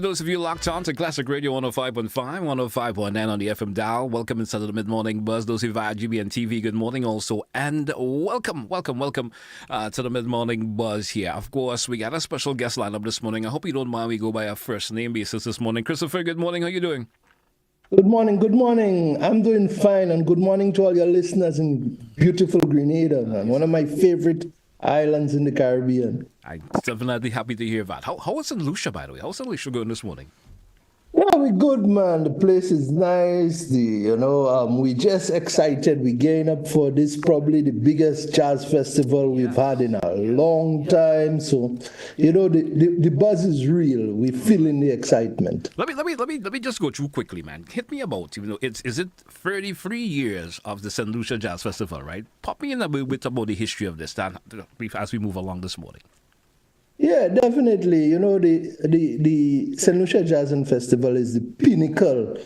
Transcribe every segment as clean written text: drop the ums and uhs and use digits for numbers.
Those of you locked on to Classic Radio 105.5, 105.9 on the FM dial, welcome inside of the Mid-Morning Buzz. Those of you via GBN TV, good morning also. And welcome to the Mid-Morning Buzz here. Of course, we got a special guest lineup this morning. I hope you don't mind we go by our first name basis this morning. Christopher, good morning. How you doing? Good morning. I'm doing fine, and good morning to all your listeners in beautiful Grenada, man. One of my favorite islands in the Caribbean. I'm definitely happy to hear that. How is Lucia, by the way? How's Lucia going this morning? Yeah, we're good, man. The place is nice. We just excited. We're getting up for this, probably the biggest jazz festival we've had in a long time. So, the buzz is real. We're feeling the excitement. Let me just go through quickly, man. Hit me about, is it 33 years of the St. Lucia Jazz Festival, right? Pop me in a bit about the history of this as we move along this morning. Yeah, definitely. The St. Lucia Jazz and Festival is the pinnacle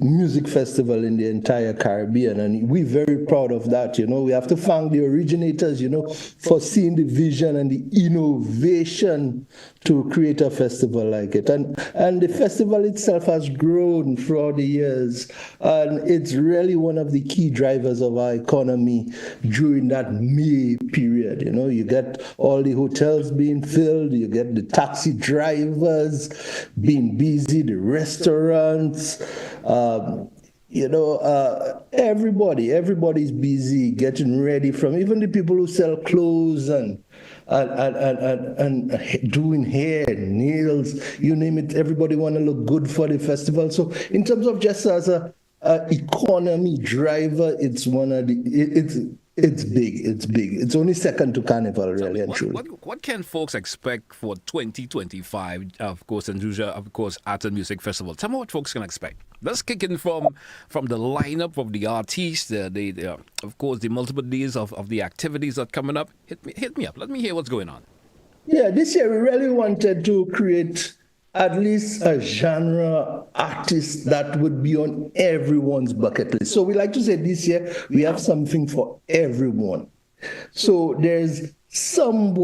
music festival in the entire Caribbean, and we're very proud of that. We have to thank the originators, for seeing the vision and the innovation to create a festival like it. And the festival itself has grown throughout the years, and it's really one of the key drivers of our economy during that May period. You get all the hotels being filled, you get the taxi drivers being busy, the restaurants, everybody's busy getting ready, from even the people who sell clothes and doing hair, nails, you name it. Everybody want to look good for the festival. So in terms of just as a economy driver, it's one of the it's big. It's only second to Carnival, really and truly. What can folks expect for 2025? Of course, and Lucia, of course, Art and Music Festival. Tell me what folks can expect. Let's kick in from the lineup of the artists, of course, the multiple days of the activities that are coming up. Hit me up. Let me hear what's going on. Yeah, this year we really wanted to create at least a genre artist that would be on everyone's bucket list. So we like to say this year we have something for everyone. So there's some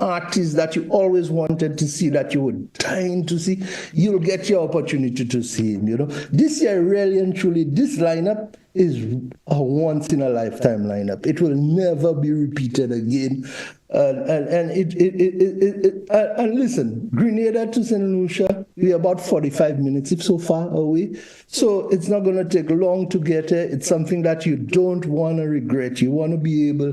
artist that you always wanted to see, that you were dying to see. You'll get your opportunity to see him. This year, really and truly, this lineup is a once-in-a-lifetime lineup. It will never be repeated again. And listen, Grenada to St. Lucia, we're about 45 minutes, if so far away. So it's not going to take long to get there. It's something that you don't want to regret. You want to be able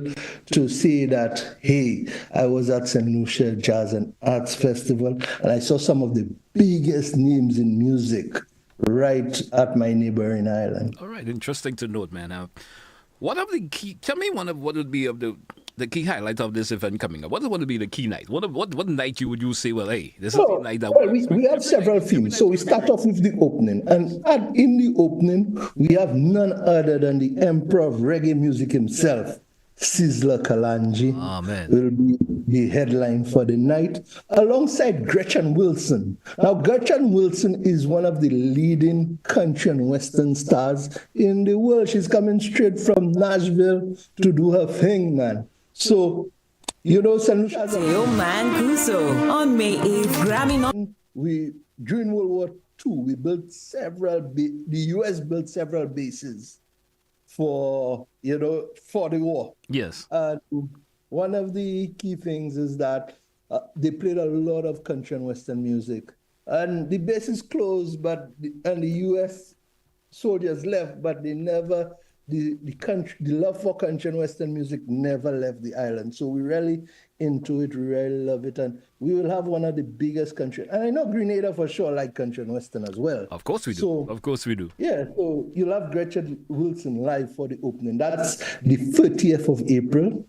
to say that, hey, I was at St. Lucia Jazz and Arts Festival, and I saw some of the biggest names in music right at my neighboring island. All right, interesting to note, man. What of the key? Tell me what would be of the key highlight of this event coming up. What would be the key night? What night would you say? Well, hey, this is the night that we have several themes. So we start off with the opening, and in the opening we have none other than the Emperor of Reggae music himself, Sizzla Kalonji, will be the headline for the night, alongside Gretchen Wilson. Now, Gretchen Wilson is one of the leading country and western stars in the world. She's coming straight from Nashville to do her thing, man. So, St. Lucia has man Guso on May 8th, Grammy. During World War II, we built the U.S. built several bases for the war. Yes. One of the key things is that they played a lot of country and western music, and the base is closed, and the U.S. soldiers left, but they never. The love for country and western music never left the island. So we're really into it. We really love it, and we will have one of the biggest country. And I know Grenada for sure like country and western as well. Of course we do. Yeah. So you'll have Gretchen Wilson live for the opening. That's the 30th of April.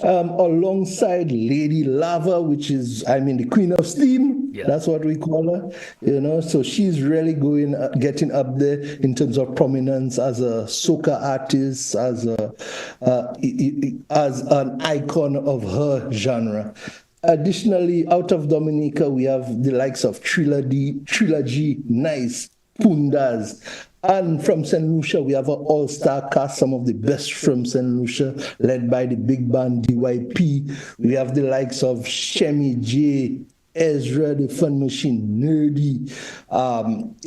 Alongside Lady Lava, which is, the Queen of Steam. Yeah. That's what we call her. So she's really getting up there in terms of prominence as a soca artist, as an icon of her genre. Additionally, out of Dominica, we have the likes of Trilogy, Nice, Pundas. And from St. Lucia, we have an all-star cast, some of the best from St. Lucia, led by the big band DYP. We have the likes of Shemi J, Ezra, the Fun Machine, Nerdy.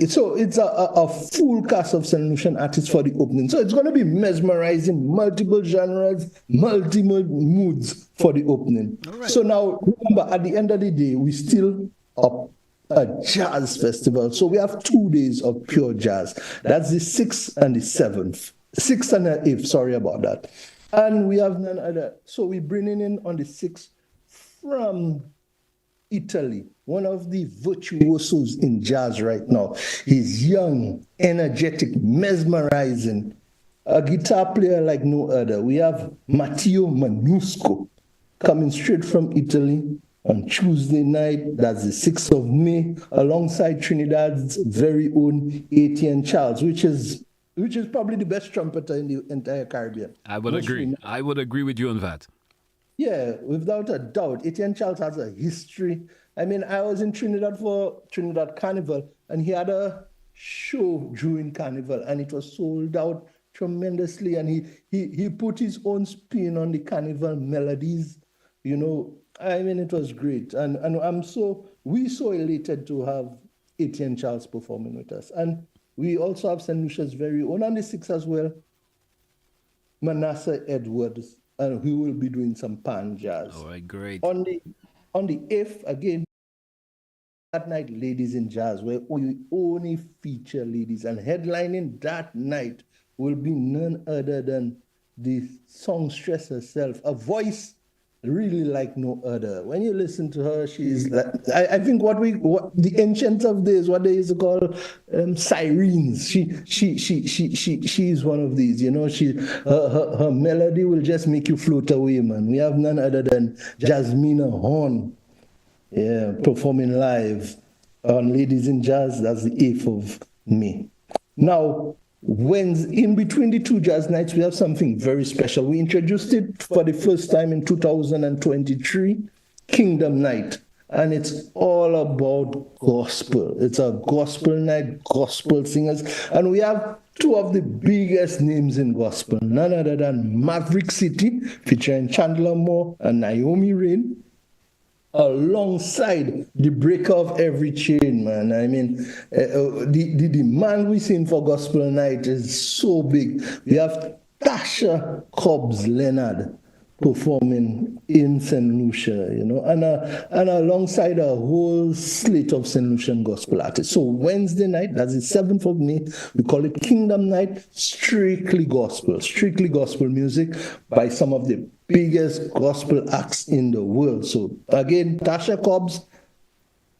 So it's a full cast of St. Lucian artists for the opening. So it's going to be mesmerizing, multiple genres, multiple moods for the opening. Right. So now, remember, at the end of the day, we still up a jazz festival. So we have 2 days of pure jazz. That's the 6th and the 7th. 6th and the 8th, sorry about that. And we have none other. So we're bringing in on the 6th from Italy, one of the virtuosos in jazz right now. He's young, energetic, mesmerizing, a guitar player like no other. We have Matteo Manusco coming straight from Italy on Tuesday night. That's the 6th of May, alongside Trinidad's very own Etienne Charles, which is probably the best trumpeter in the entire Caribbean. I would agree. I would agree with you on that. Yeah, without a doubt. Etienne Charles has a history. I mean, I was in Trinidad for Trinidad Carnival, and he had a show during Carnival, and it was sold out tremendously. And he put his own spin on the Carnival melodies. You know, I mean, it was great. And we're so elated to have Etienne Charles performing with us. And we also have St. Lucia's very own on the 6th as well, Manasseh Edwards, and we will be doing some pan jazz. All right, great. On the 8th, again, that night, Ladies in Jazz, where we only feature ladies. And headlining that night will be none other than the songstress herself, a voice really like no other. When you listen to her, she's like, I think what the ancients of days, what they used to call sirens. She's one of these, you know. Her melody will just make you float away, man. We have none other than Jasmina Horn, performing live on Ladies in Jazz. That's the 8th of May. Now, in between the 2 jazz nights, we have something very special. We introduced it for the first time in 2023, Kingdom Night. And it's all about gospel. It's a gospel night, gospel singers. And we have 2 of the biggest names in gospel, none other than Maverick City, featuring Chandler Moore and Naomi Rain, alongside the breaker of every chain, man. I mean, the demand we're seeing for gospel night is so big. We have Tasha Cobbs Leonard performing in St. Lucia, you know, and alongside a whole slate of St. Lucian gospel artists. So Wednesday night, that's the 7th of May, we call it Kingdom Night, strictly gospel music by some of the biggest gospel acts in the world. So again, Tasha Cobbs,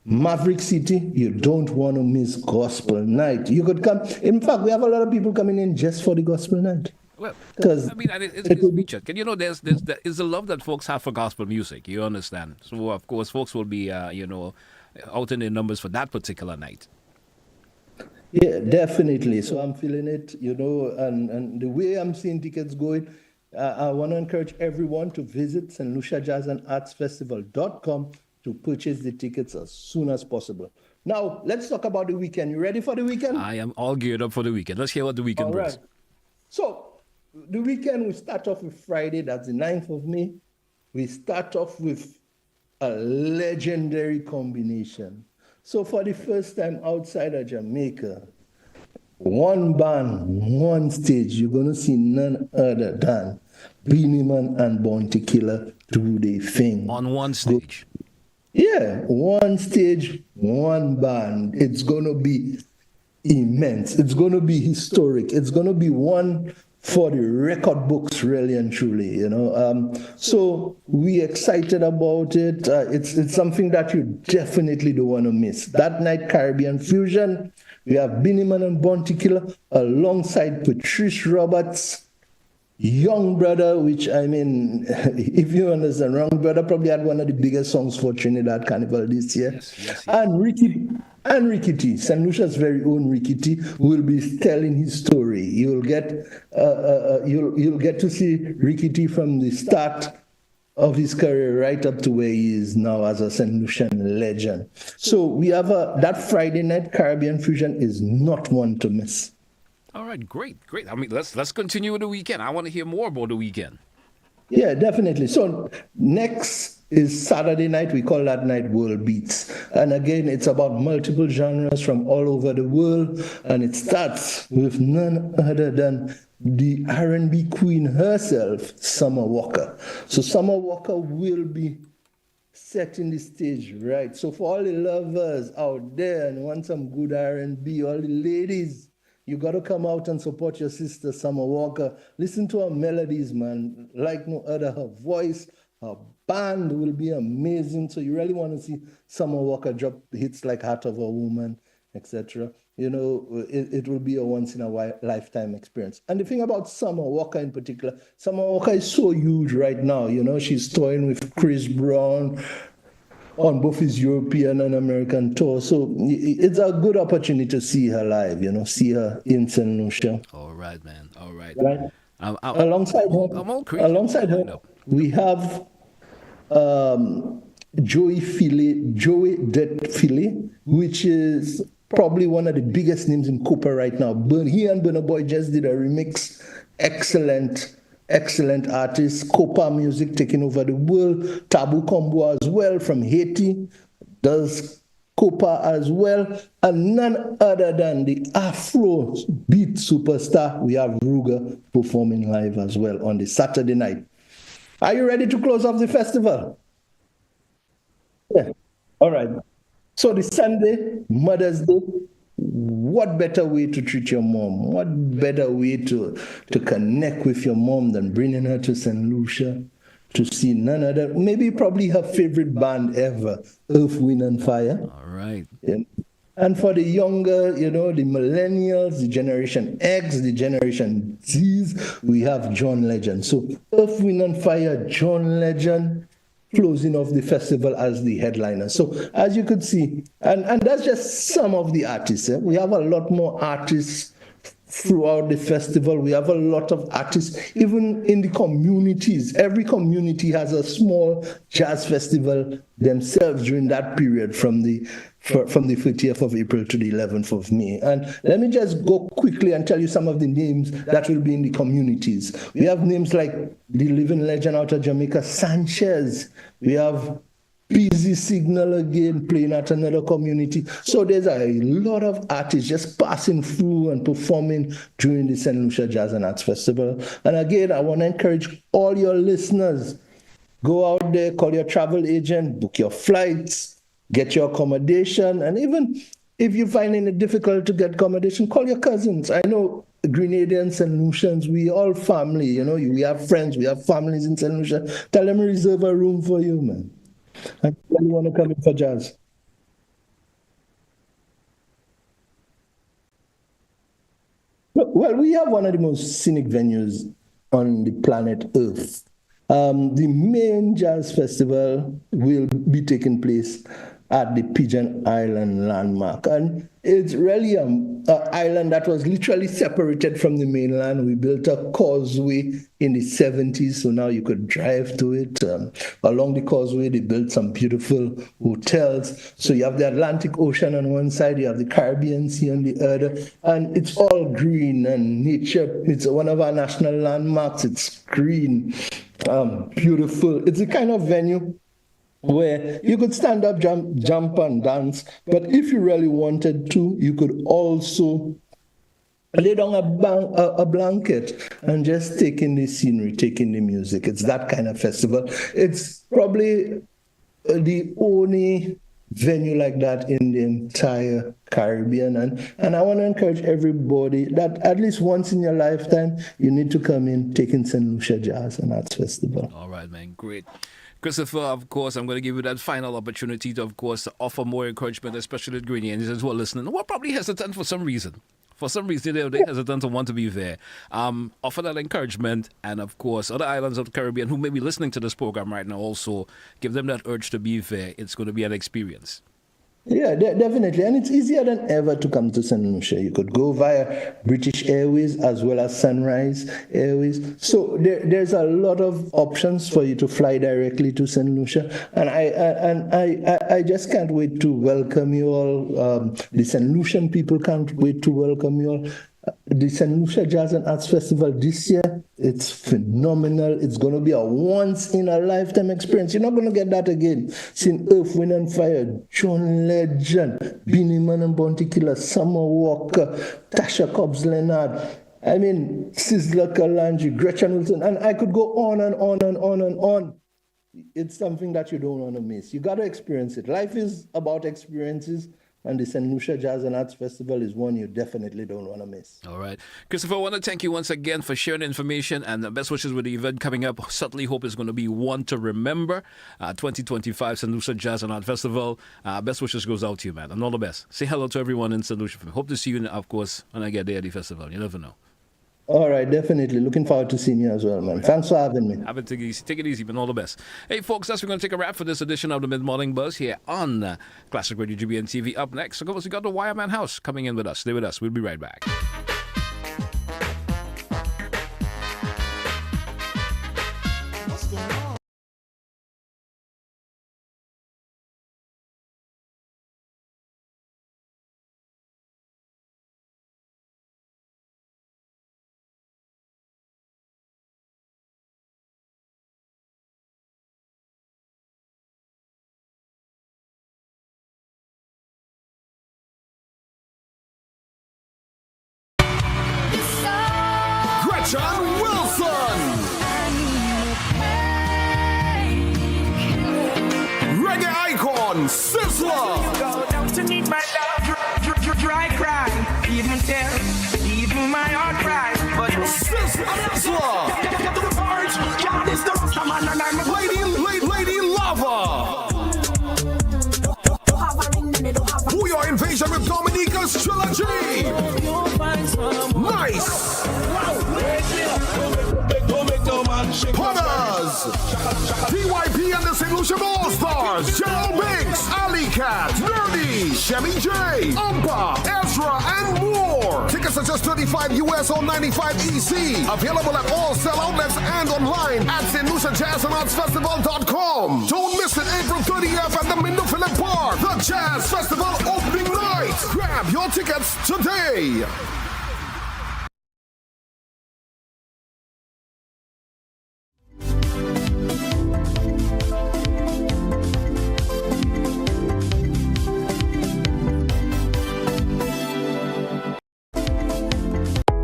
Maverick City, you don't want to miss gospel night. You could come. In fact, we have a lot of people coming in just for the gospel night. Well, I mean, it's featured. And you know, there's a love that folks have for gospel music. You understand? So of course, folks will be, out in their numbers for that particular night. Yeah, definitely. So I'm feeling it, you know, and the way I'm seeing tickets going, I want to encourage everyone to visit stluciajazzandartsfestival.com to purchase the tickets as soon as possible. Now, let's talk about the weekend. You ready for the weekend? I am all geared up for the weekend. Let's hear what the weekend brings. Right. So, the weekend, we start off with Friday, that's the 9th of May. We start off with a legendary combination. So for the first time outside of Jamaica, one band, one stage, you're going to see none other than Beenie Man and Bounty Killer do their thing. On one stage? Yeah, one stage, one band. It's going to be immense. It's going to be historic. It's going to be one for the record books, really and truly, you know. So we're excited about it. It's something that you definitely don't want to miss. That night, Caribbean Fusion. We have Beenie Man and Bounty Killer alongside Patrice Roberts, Young Brother, which, I mean, if you understand, Young Brother probably had one of the biggest songs for Trinidad Carnival this year. Yes. And Ricky T, St. Lucia's very own Ricky T, will be telling his story. You'll get to see Ricky T from the start of his career right up to where he is now as a St. Lucian legend. So we have that Friday night Caribbean Fusion is not one to miss. All right, great. I mean, let's continue with the weekend. I want to hear more about the weekend. Yeah, definitely. So next is Saturday night. We call that night World Beats. And again, it's about multiple genres from all over the world. And it starts with none other than the R&B queen herself, Summer Walker. So Summer Walker will be setting the stage right. So for all the lovers out there and want some good R&B, all the ladies, you got to come out and support your sister, Summer Walker. Listen to her melodies, man, like no other. Her voice, her band will be amazing. So you really want to see Summer Walker drop hits like Heart of a Woman, etc. You know, it will be a once-in-a-lifetime experience. And the thing about Summer Walker in particular, Summer Walker is so huge right now. You know, she's touring with Chris Brown on both his European and American tour. So it's a good opportunity to see her live, you know, see her in St. Lucia. All right, man. All right. Right? Alongside I'm all crazy. her, we have Joey Det Philly, which is probably one of the biggest names in Cooper right now. He and Burna Boy just did a remix. Excellent artist. Copa Music taking over the world. Taboo Combo as well from Haiti does Copa as well. And none other than the Afro beat superstar, we have Ruger performing live as well on the Saturday night. Are you ready to close off the festival? Yeah. All right. So the Sunday, Mother's Day, what better way to treat your mom? What better way to connect with your mom than bringing her to St. Lucia to see none other, maybe probably her favorite band ever, Earth, Wind and Fire. All right. Yeah. And for the younger, you know, the millennials, the Generation X, the Generation Zs, we have John Legend. So Earth, Wind and Fire, John Legend, closing off the festival as the headliner. So as you could see, and that's just some of the artists. We have a lot more artists throughout the festival. We have a lot of artists, even in the communities. Every community has a small jazz festival themselves during that period from the 30th of April to the 11th of May. And let me just go quickly and tell you some of the names that will be in the communities. We have names like the living legend out of Jamaica, Sanchez. We have Busy Signal again playing at another community. So there's a lot of artists just passing through and performing during the St. Lucia Jazz and Arts Festival. And again, I want to encourage all your listeners, go out there, call your travel agent, book your flights, get your accommodation, and even if you're finding it difficult to get accommodation, call your cousins. I know Grenadians and Lucians, we all family, you know, we have friends, we have families in St. Lucia. Tell them to reserve a room for you, man. I really want to come in for jazz. Well, we have one of the most scenic venues on the planet Earth. The main jazz festival will be taking place at the Pigeon Island landmark. And it's really an island that was literally separated from the mainland. We built a causeway in the 70s, so now you could drive to it. Along the causeway, they built some beautiful hotels. So you have the Atlantic Ocean on one side, you have the Caribbean Sea on the other, and it's all green and nature. It's one of our national landmarks. It's green, beautiful. It's the kind of venue where you could stand up, jump and dance, but if you really wanted to, you could also lay down a blanket and just take in the scenery, take in the music. It's that kind of festival. It's probably the only venue like that in the entire Caribbean. And I want to encourage everybody that at least once in your lifetime, you need to come in, take in St. Lucia Jazz and Arts Festival. All right, man. Great. Christopher, of course, I'm going to give you that final opportunity to, of course, to offer more encouragement, especially the Grenadians who are listening, who are probably hesitant for some reason. For some reason, they're hesitant to want to be there. Offer that encouragement, and, of course, other islands of the Caribbean who may be listening to this program right now also, give them that urge to be there. It's going to be an experience. Yeah, definitely. And it's easier than ever to come to St. Lucia. You could go via British Airways as well as Sunrise Airways. So there's a lot of options for you to fly directly to St. Lucia. And I just can't wait to welcome you all. The St. Lucian people can't wait to welcome you all. The St. Lucia Jazz and Arts Festival this year, it's phenomenal. It's going to be a once-in-a-lifetime experience. You're not going to get that again. Seeing Earth, Wind and Fire, John Legend, Beanie Man and Bounty Killer, Summer Walker, Tasha Cobbs Leonard, I mean, Sizzla Kalonji, Gretchen Wilson, and I could go on and on and on and on. It's something that you don't want to miss. You got to experience it. Life is about experiences. And the St. Lucia Jazz and Arts Festival is one you definitely don't want to miss. All right. Christopher, I want to thank you once again for sharing the information and the best wishes with the event coming up. Certainly hope it's going to be one to remember. 2025 St. Lucia Jazz and Art Festival. Best wishes goes out to you, man. And all the best. Say hello to everyone in St. Lucia. Hope to see you, of course, when I get there at the festival. You never know. All right, definitely. Looking forward to seeing you as well, man. Thanks for having me. Take it easy, man. All the best. Hey, folks, that's we're going to take a wrap for this edition of the Mid-Morning Buzz here on Classic Radio GBN TV. Up next, of course, we got the Wireman House coming in with us. Stay with us. We'll be right back. John Wilson, reggae icon Sizzla. Go down to need my love, dry cry, even tell, even my heart cry. But Sizzla, Lady Lava. Booyah Invasion with Dominica's trilogy. Nice. Putters, DYP and the St. Lucia All-Stars, Gerald Biggs, Ali Cat, Nerdy, Shemmy J, Umpa, Ezra, and more. Tickets are just $35 US or $95 EC. Available at all sell outlets and online at stluciajazzandartsfestival.com. Don't miss it, April 30th at the Mindo Phillip Park, the Jazz Festival opening night. Grab your tickets today.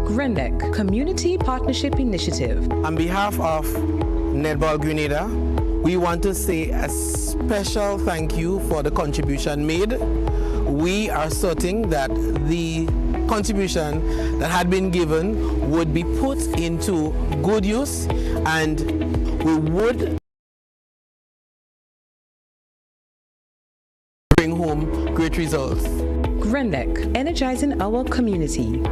Grendek Community Partnership Initiative. On behalf of Netball Grenada, we want to say a special thank you for the contribution made. We are certain that the contribution that had been given would be put into good use, and we would bring home great results. Grendek, energizing our community.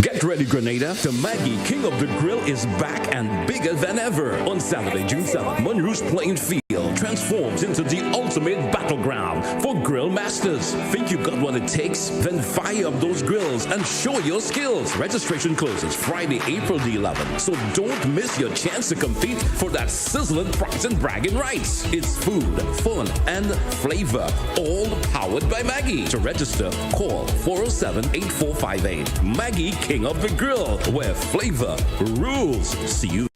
Get ready, Grenada. The Maggie King of the Grill is back and bigger than ever. On Saturday, June 7th, Monroe's Plain Field transforms into the ultimate battleground for grill masters. Think you got what it takes? Then fire up those grills and show your skills. Registration closes Friday, April the 11th. So don't miss your chance to compete for that sizzling prize and bragging rights. It's food, fun, and flavor, all powered by Maggie. To register, call 407-8458. Maggie King of the Grill, where flavor rules. See you.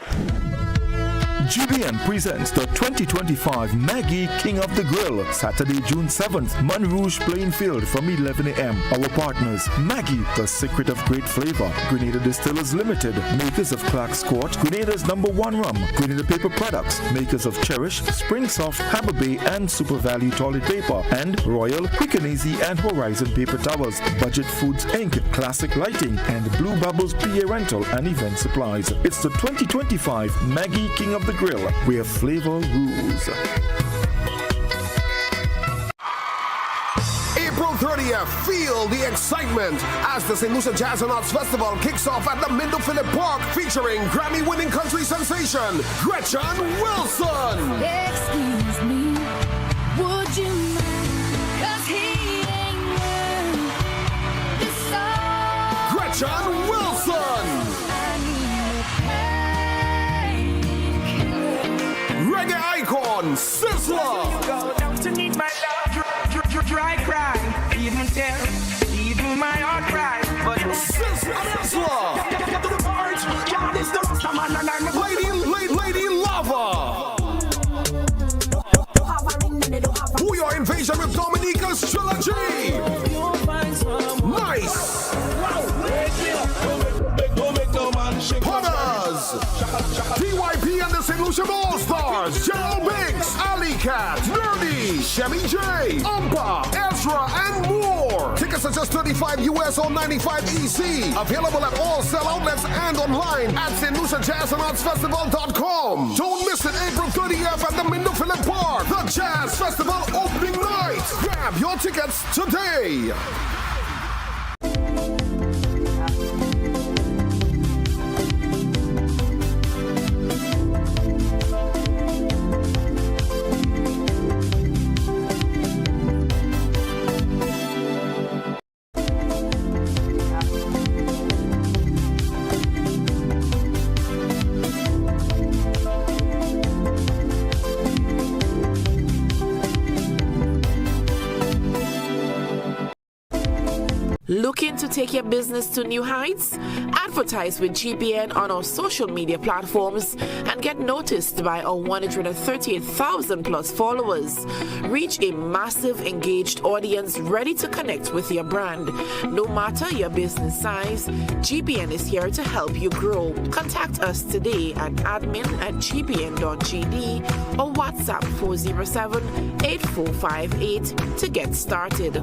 GBN presents the 2025 Maggie King of the Grill, Saturday, June 7th, Monrouge Plainfield from 11 a.m. Our partners, Maggie, the secret of great flavor, Grenada Distillers Limited, makers of Clark's Court, Grenada's #1 rum, Grenada Paper Products, makers of Cherish, Spring Soft, Hammer Bay, and Super Value Toilet Paper, and Royal, Quick and Easy, and Horizon Paper Towels, Budget Foods Inc., Classic Lighting, and Blue Bubbles PA Rental and Event Supplies. It's the 2025 Maggie King of the Grill, where flavor rules. April 30th, feel the excitement as the St. Lucia Jazz and Arts Festival kicks off at the Mindo Phillip Park, featuring Grammy-winning country sensation Gretchen Wilson. Excuse me, would you mind? 'Cause he ain't worth this song. Gretchen Wilson. Reggae icon Sizzla. go down to need my love, dry cry, even tell, even my heart cry. But Sizzla. Putters, TYP and the St. Lucia All-Stars, Gerald Binks, Ali Cat, Nerdy, Shemmy J, Umpa, Ezra, and more. Tickets are just $35 US or $95 EC. Available at all sell outlets and online at stluciajazzandartsfestival.com. Don't miss it April 30th at the Mindo Phillip Park, the Jazz Festival opening night. Grab your tickets today. Looking to take your business to new heights? Advertise with GBN on our social media platforms and get noticed by our 138,000 plus followers. Reach a massive engaged audience ready to connect with your brand. No matter your business size, GBN is here to help you grow. Contact us today at admin@gbn.gd or WhatsApp 407-8458 to get started.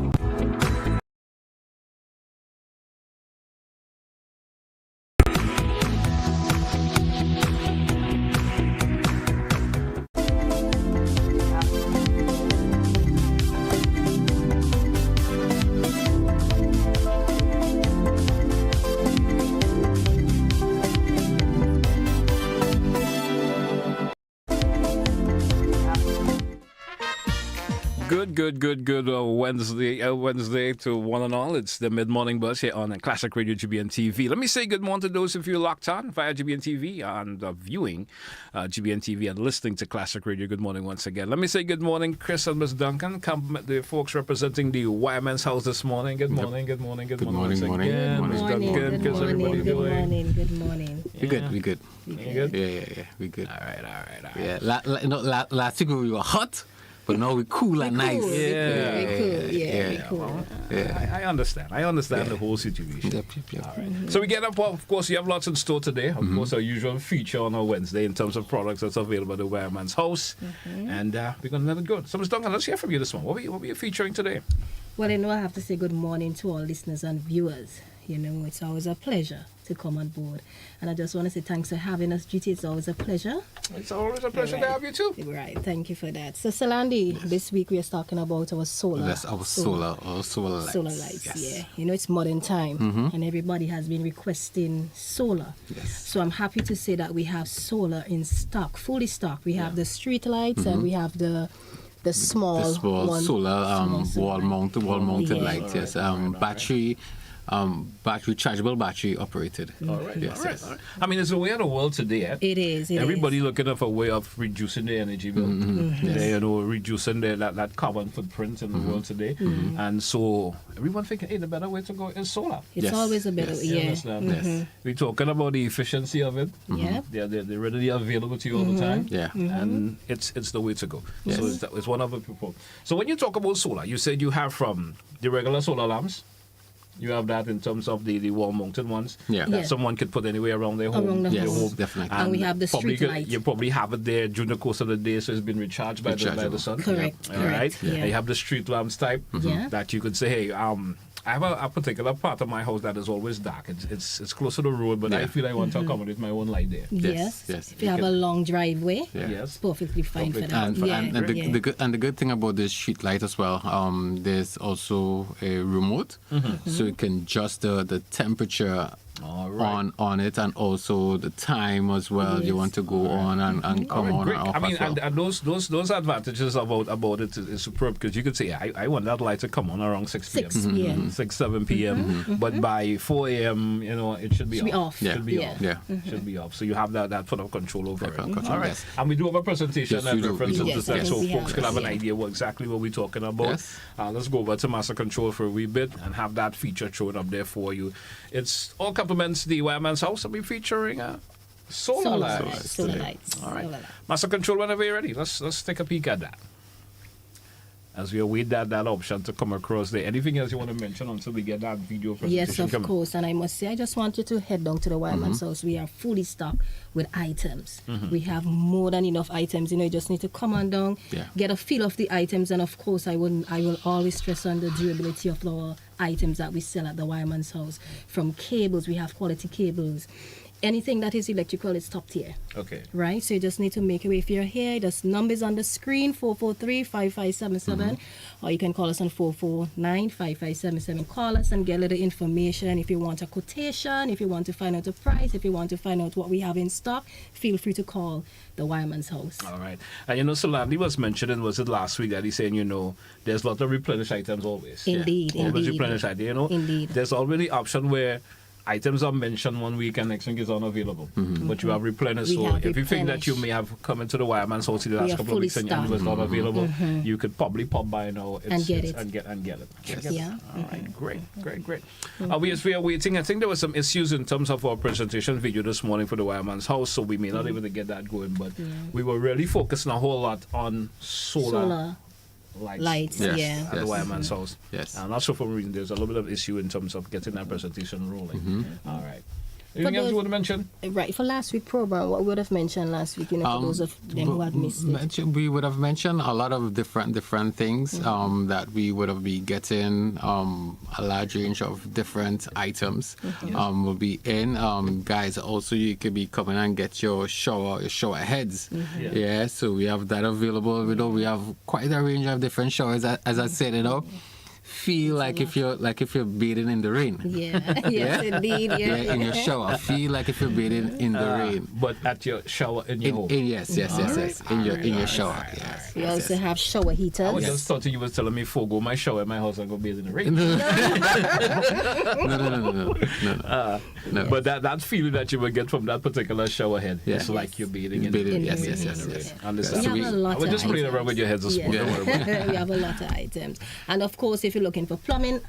Good Wednesday to one and all. It's the mid-morning buzz here on Classic Radio GBN TV. Let me say good morning to those of you locked on via GBN TV and viewing GBN TV and listening to Classic Radio. Good morning once again. Let me say good morning, Chris and Miss Duncan. Compliment the folks representing the Wireman's house this morning. Good morning. Good morning. Good morning. Good morning. Good Miss Duncan. How's everybody doing? Good morning. We good. You good? Yeah. We good. All right. Yeah. Last week we were hot. But now we cool and nice. We cool. I understand the whole situation. Yep. All right. So we get up, of course, you have lots in store today. Of course, our usual feature on our Wednesday in terms of products that's available at the Wireman's house. And we're going to let it go. So, Ms. Duncan, let's hear from you this morning. What were you featuring today? Well, I have to say good morning to all listeners and viewers. It's always a pleasure to come on board. And I just want to say thanks for having us, GT. It's always a pleasure. It's always a pleasure to have you too. Right, thank you for that. So, Salandi, this week we are talking about our solar. Yes, our solar lights. Solar lights, yes. yeah. It's modern time, and everybody has been requesting solar. Yes. So I'm happy to say that we have solar in stock, fully stocked. We have the street lights and we have the small solar wall mounted lights. Yes, rechargeable battery operated. All right. I mean, it's a way of the world today. Eh? It is. Everybody looking for a way of reducing their energy bill. Reducing that carbon footprint in the world today. And so everyone thinking, hey, the better way to go is solar. It's always a better way. Yes. We're talking about the efficiency of it. Yeah. They're readily available to you all the time. Yeah. And it's the way to go. Yes. So it's one of the people. So when you talk about solar, you said you have from the regular solar lamps. You have that in terms of the wall-mounted ones that someone could put anywhere around their home. Around the home. Definitely. And we have the street light. You probably have it there during the course of the day, so it's been recharged by the sun. Correct. All right. Yeah. And you have the street lamps type that you could say, hey, I have a particular part of my house that is always dark. It's close to the road, but I feel I want to accommodate my own light there. Yes. If you have a long driveway, it's perfectly fine for that. And the good thing about this street light as well, there's also a remote, so you can adjust the temperature on it, and also the time as well. You want to go on and come on and off. I mean, and those advantages about it is superb, because you could say, I want that light to come on around 6 p.m. 6, 7 p.m. But by 4 a.m., it should be off. Should be off. So you have that sort of control over it. All right. Yes. And we do have a presentation and reference to this, so we folks can have an idea exactly what we're talking about. Yes. Let's go over to Master Control for a wee bit and have that feature shown up there for you. It's all compliments the Wireman's house. I'll be featuring solar lights. Solar lights. All right. Master Control, whenever you're ready, let's take a peek at that. as we await that option to come across there. Anything else you want to mention until we get that video presentation? Yes, of coming? course. And I must say, I just want you to head down to the Wireman's house. We are fully stocked with items. We have more than enough items. You just need to come on down, get a feel of the items, and of course, I will always stress on the durability of the items that we sell at the Wireman's house. From cables, we have quality cables. Anything that is electrical is top tier. Okay. Right? So you just need to make a way. If you're here, there's numbers on the screen, 443-5577, or you can call us on 449-5577. Call us and get a little information. If you want a quotation, if you want to find out the price, if you want to find out what we have in stock, feel free to call the Wireman's house. All right. And Solandy was mentioning, was it last week that he's saying, there's a lot of replenished items always. Indeed, Always indeed. replenished items, Indeed. There's already option where items are mentioned one week and next week is unavailable. But you have replenished. We So have everything that you replenished. may have come into the Wireman's house in the We last are couple of weeks and fully it was not available, Mhm. you could probably pop by now And get it. and get it. Yes. Get it. Yeah. All right. Great. We are waiting. I think there were some issues in terms of our presentation video this morning for the Wireman's house, so we may not able to get that going. But we were really focusing a whole lot on solar lights Yes. at the Wireman's house. Yes. I'm not sure for a reason. There's a little bit of issue in terms of getting that presentation rolling. All right. Anything else you want to mention? Right, for last week's program, what we would have mentioned last week, for those of them who had missed it. We would have mentioned a lot of different things that we would have been getting a large range of different items will be in. Guys, also you could be coming and get your shower heads. Yeah, so we have that available. We have quite a range of different showers. As I said, feel like if you're bathing in the rain. Yes, indeed. In your shower, feel like if you're bathing in the rain. But at your shower in your home. Yes. In your shower. Yes. We also have shower heaters. I was just thought you was telling me forego my shower in my house and go bathe in the rain. No. But that feeling that you will get from that particular shower head, it's like you're bathing in the rain. Yes. Understand? We have a lot I was just of playing around with your heads this morning. Don't worry about it. We have a lot of items. And of course, if you're looking for plumbing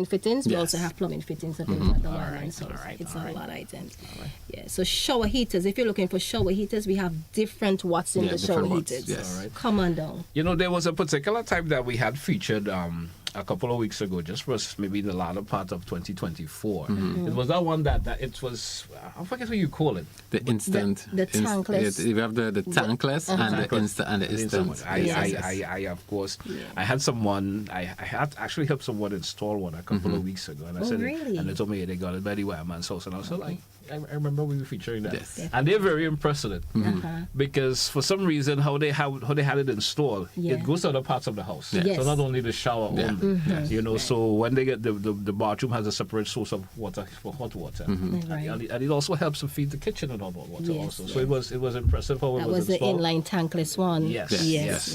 fittings, we also have plumbing fittings available at the Wireman's house. It's a lot of items. Yeah, so shower heaters. If you're looking for shower heaters, we have different watts in the shower heaters. Yes. Come on down. There was a particular type that we had featured a couple of weeks ago, just for maybe in the latter part of 2024. It was that one that it was, I forget what you call it. The instant. The tankless. We have the tankless and the instant. I of course, I had someone, I had actually helped someone install one a couple of weeks ago. And I said, really? And they told me they got it by the Wireman's house. And I was like, I remember we were featuring that. Yes. And they're very impressed with it. Because for some reason, how they had it installed, it goes to other parts of the house. Yes. So not only the shower only. So when they get the bathroom has a separate source of water for hot water. And it also helps to feed the kitchen and all that water also. So it was impressive how it was installed. The inline tankless one. Yes.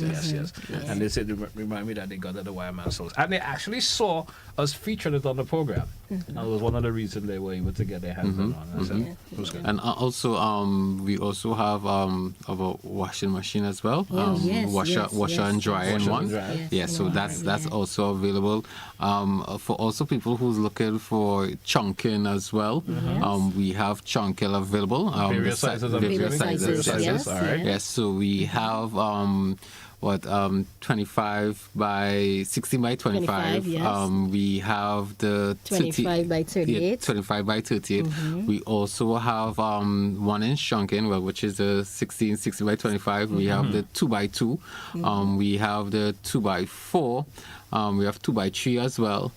And they said, remind me that they got it at the Wireman's house. And they actually saw us featuring it on the program. And that was one of the reasons they were able to get their hands on it. It was good. And also, we also have our washing machine as well. Washer and dryer in one. So that's also available. For also people who's looking for chunking as well. We have chunking available. Various sizes. Yes. All right. Yes. So we have 25 by 16 by 25. We have the 25 by 38. 25 by 38. We also have 1 inch chunking, which is the 16 by 25. We have the 2 by 2. We have the 2 by 4. We have 2 by 3 as well.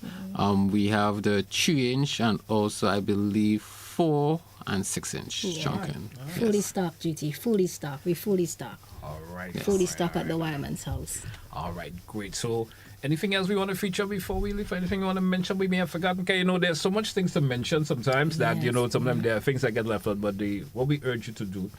We have the 3 inch and also I believe 4 and 6 inch chunking. Fully stocked, GT. Fully stocked. We fully stocked. All right. Fully stocked at the Wireman's house. All right, great. So, anything else we want to feature before we leave? Anything you want to mention we may have forgotten? Okay, there's so much things to mention sometimes that, sometimes there are things that get left out. But what we urge you to do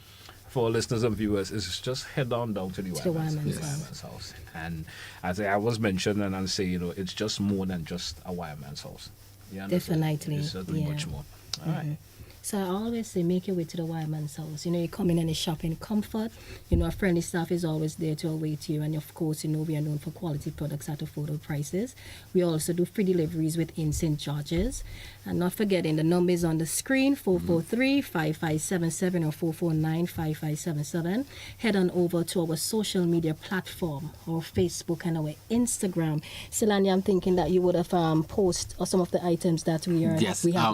for our listeners and viewers is just head on down to the Wireman's house. And as I was mentioning, and I'll say, it's just more than just a Wireman's house. Definitely. It's certainly much more. All right. So I always say, make your way to the Wireman's house. You come in and shop in comfort. A friendly staff is always there to await you. And of course, we are known for quality products at affordable prices. We also do free deliveries within St. George's. And not forgetting, the number is on the screen, 443-5577 or 449-5577. Head on over to our social media platform, our Facebook and our Instagram. Silani, I'm thinking that you would have posted some of the items that we have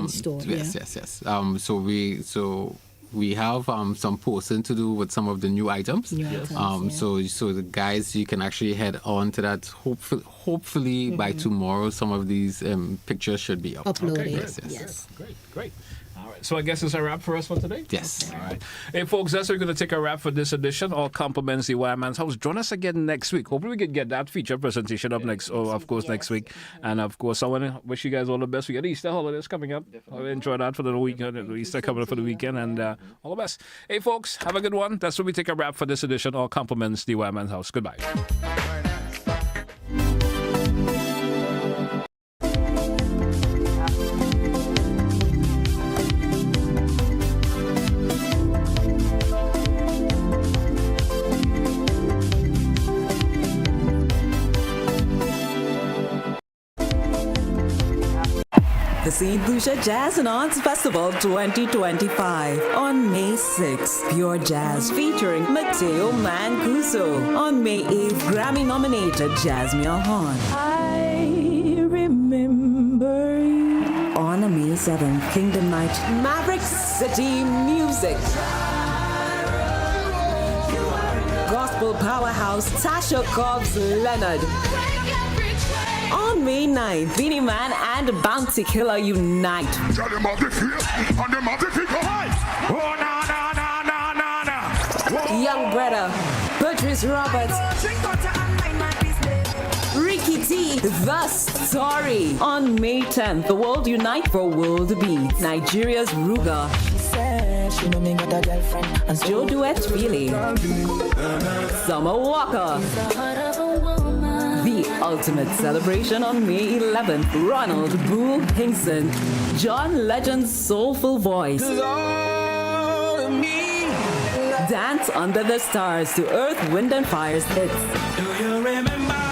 in store. Yes. So we have some posting to do with some of the new items. So the guys, you can actually head on to that. Hopefully by tomorrow, some of these pictures should be up. Uploaded. Okay, yes. Great. All right. So I guess it's a wrap for us for today? Yes. All right. Hey, folks, that's we're going to take a wrap for this edition. All compliments the Wireman's House. Join us again next week. Hopefully we can get that feature presentation up next week. And of course, I want to wish you guys all the best. We got Easter holidays coming up. I'll enjoy that for the weekend. Easter coming up for the weekend. And all the best. Hey, folks, have a good one. That's where we take a wrap for this edition. All compliments the Wireman's House. Goodbye. The St. Lucia Jazz and Arts Festival 2025 on May 6th. Pure Jazz featuring Mateo Mancuso. On May 8th, Grammy-nominated Jasmine Horn. I remember you. On May 7th, Kingdom Night, Maverick City Music. Gospel powerhouse Tasha Cobbs Leonard. On May 9th, Beanie Man and Bounty Killer unite. Young Brother, Patrice Roberts, Ricky T, The Story. On May 10th, the world unite for World Beats. Nigeria's Ruga. Joe Duet Feely. Summer Walker. The ultimate celebration on May 11th. Ronald Boo Hinkson. John Legend's soulful voice. Dance under the stars to Earth, Wind and Fire's hits. Do you remember?